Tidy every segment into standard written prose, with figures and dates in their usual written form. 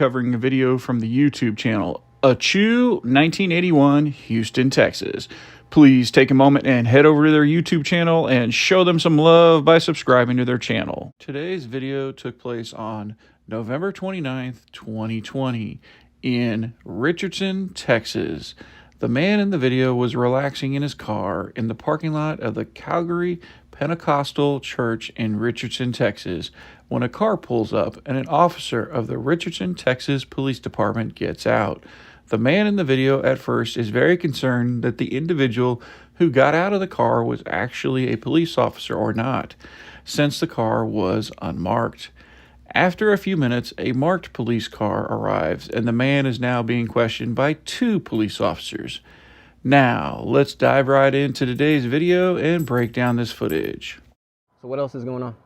covering a video from the YouTube channel, Achu 1981, Houston, Texas. Please take a moment and head over to their YouTube channel and show them some love by subscribing to their channel. Today's video took place on November 29th, 2020 in Richardson, Texas. The man in the video was relaxing in his car in the parking lot of the Calvary Pentecostal Church in Richardson, Texas, when a car pulls up and an officer of the Richardson, Texas Police Department gets out. The man in the video at first is very concerned that the individual who got out of the car was actually a police officer or not, since the car was unmarked. After a few minutes, a marked police car arrives, and the man is now being questioned by two police officers. Now, let's dive right into today's video and break down this footage. So what else is going on?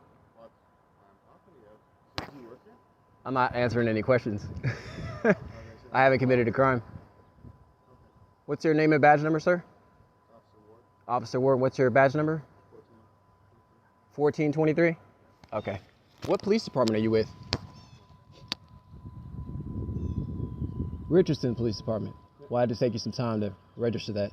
I'm not answering any questions. I haven't committed a crime. What's your name and badge number, sir? Officer Ward, what's your badge number? 1423? Okay. What police department are you with? Richardson Police Department. Why did it take you some time to register that?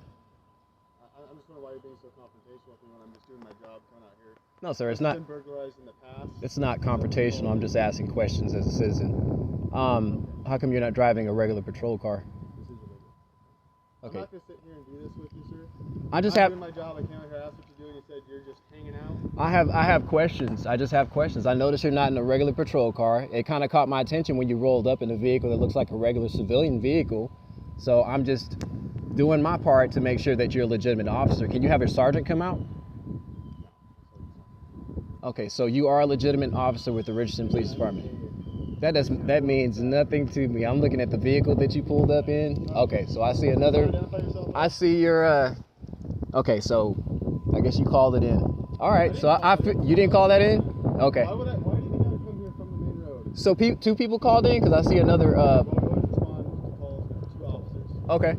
I'm just wondering why you're being so confrontational with me when I'm just doing my job coming out here. No, sir, it's not. Been burglarized in the past. It's not confrontational. I'm just asking questions as a citizen. How come you're not driving a regular patrol car? This is illegal. Okay. I'm not gonna sit here and do this with you, sir. I'm doing my job. I came out here, asked what you're doing. You said you're just hanging out. I have questions. I just have questions. I noticed you're not in a regular patrol car. It kind of caught my attention when you rolled up in a vehicle that looks like a regular civilian vehicle. So I'm just doing my part to make sure that you're a legitimate officer. Can you have your sergeant come out? Okay, so you are a legitimate officer with the Richardson Police Department. That means nothing to me. I'm looking at the vehicle that you pulled up in. Okay, so I see another. I see your. Okay, so I guess you called it in. All right, so you didn't call that in? Okay. Why do you come here from the main road? So two people called in because I see another. Okay.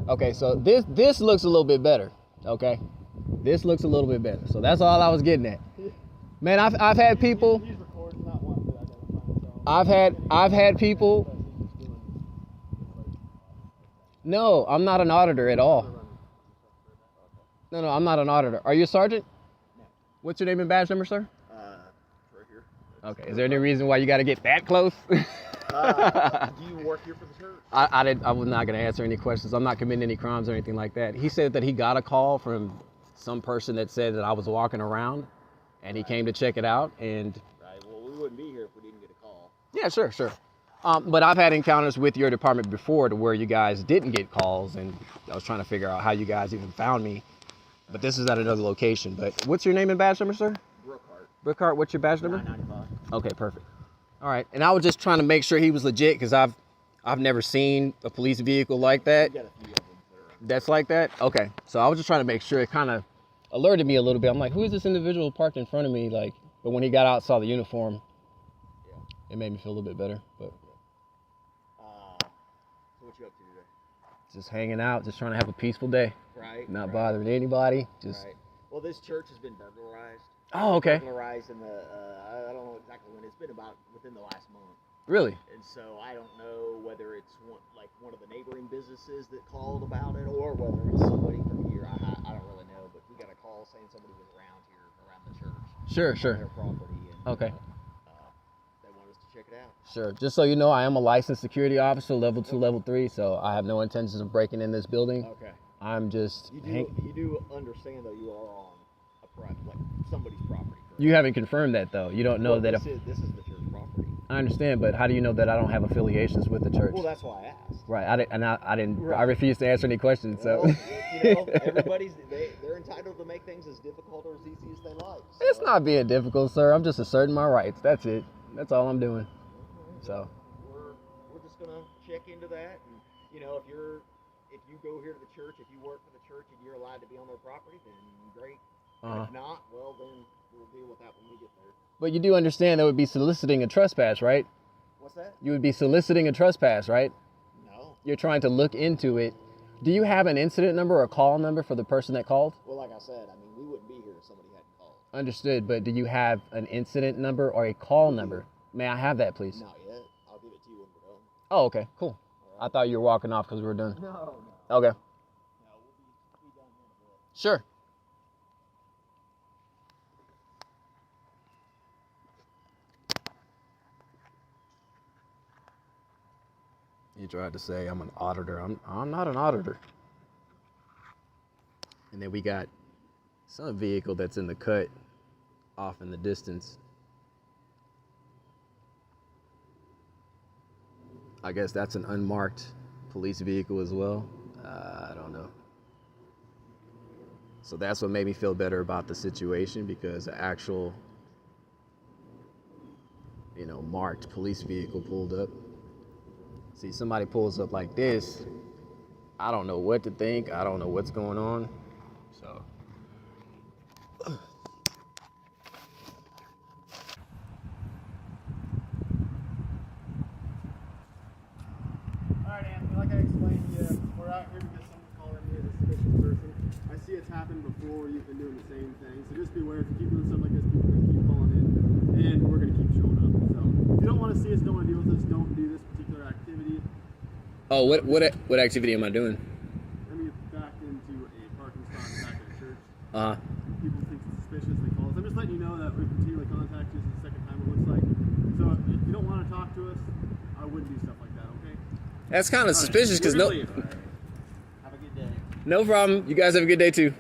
Okay, so this looks a little bit better. Okay, this looks a little bit better. So that's all I was getting at. Man, I've had people. I've had people. No, I'm not an auditor at all. No, I'm not an auditor. Are you a sergeant? No. What's your name and badge number, sir? Right here. Okay. Is there any reason why you got to get that close? Do you work here for the church? I was not going to answer any questions. I'm not committing any crimes or anything like that. He said that he got a call from some person that said that I was walking around, and he came to check it out. And Right. Well, we wouldn't be here if we didn't get a call. yeah, sure. But I've had encounters with your department before to where you guys didn't get calls, and I was trying to figure out how you guys even found me. But this is at another location. But what's your name and badge number, sir? Brookhart, what's your badge number? 995. Okay, perfect. All right, and I was just trying to make sure he was legit because I've never seen a police vehicle like that. We got a few of them That's like that? Okay, so I was just trying to make sure. It kind of alerted me a little bit. I'm like, who is this individual parked in front of me? Like, but when he got out, saw the uniform, it made me feel a little bit better. But So what you up to today? just hanging out, just trying to have a peaceful day. Right. Not bothering anybody. Just. Right. Well, this church has been burglarized. Oh, okay. Burglarized in the I don't know exactly when. It's been about within the last month. Really? And so I don't know whether it's one of the neighboring businesses that called about it, or whether it's somebody from here. I don't really know, but we got a call saying somebody was around here, around the church. Sure. On their property. And, Okay. they want us to check it out. Sure. Just so you know, I am a licensed security officer, level 2, level 3, so I have no intentions of breaking in this building. Okay. I'm just. You do understand though you are on a like somebody's property. Correct? You haven't confirmed that though. You don't know that. This is the church property. I understand, but how do you know that I don't have affiliations with the church? Well, that's why I asked. Right. I didn't. Right. I refuse to answer any questions. So. Well, everybody's they're entitled to make things as difficult or as easy as they like. So. It's not being difficult, sir. I'm just asserting my rights. That's it. That's all I'm doing. So. We're just gonna check into that, and if you go here to the church, if you work for the church and you're allowed to be on their property, then great. If not, well then we'll deal with that when we get there. But you do understand that would be soliciting a trespass, right? What's that? You would be soliciting a trespass, right? No. You're trying to look into it. Do you have an incident number or a call number for the person that called? Well, like I said, we wouldn't be here if somebody hadn't called. Understood, but do you have an incident number or a call number? May I have that, please? Not yet. I'll give it to you when we're done. Oh, okay, cool. I thought you were walking off because we were done. No. Okay. No, we'll be done here in a bit. Sure. You tried to say I'm an auditor. I'm not an auditor. And then we got some vehicle that's in the cut off in the distance. I guess that's an unmarked police vehicle as well. I don't know. So that's what made me feel better about the situation, because the actual, marked police vehicle pulled up. See, somebody pulls up like this, I don't know what to think. I don't know what's going on. So. Alright, Anthony, like I explained to you, we're out here because someone called in me as a suspicious person. I see it's happened before, you've been doing the same thing, so just beware. If you keep doing stuff like this, people are going to keep calling in, and we're going to keep showing up. So, if you don't want to see us, don't want to deal with us, don't do this particular activity. Oh, what activity am I doing? Let me get back into a parking spot back at a church. Uh-huh. People think it's suspicious, they call us. I'm just letting you know that we continually contact you. This is the second time it looks like. So, if you don't want to talk to us, I wouldn't do stuff like that, okay? That's kind of suspicious because no. Have a good day. No problem. You guys have a good day too.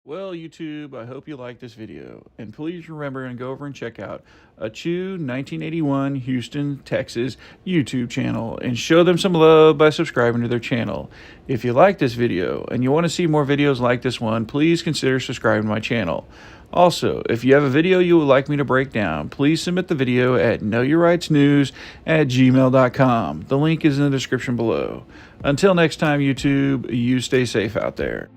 Well, YouTube, I hope you liked this video. And please remember and go over and check out a Chew 1981 Houston, Texas YouTube channel and show them some love by subscribing to their channel. If you like this video and you want to see more videos like this one, please consider subscribing to my channel. Also, if you have a video you would like me to break down, please submit the video at knowyourrightsnews@gmail.com. The link is in the description below. Until next time, YouTube, you stay safe out there.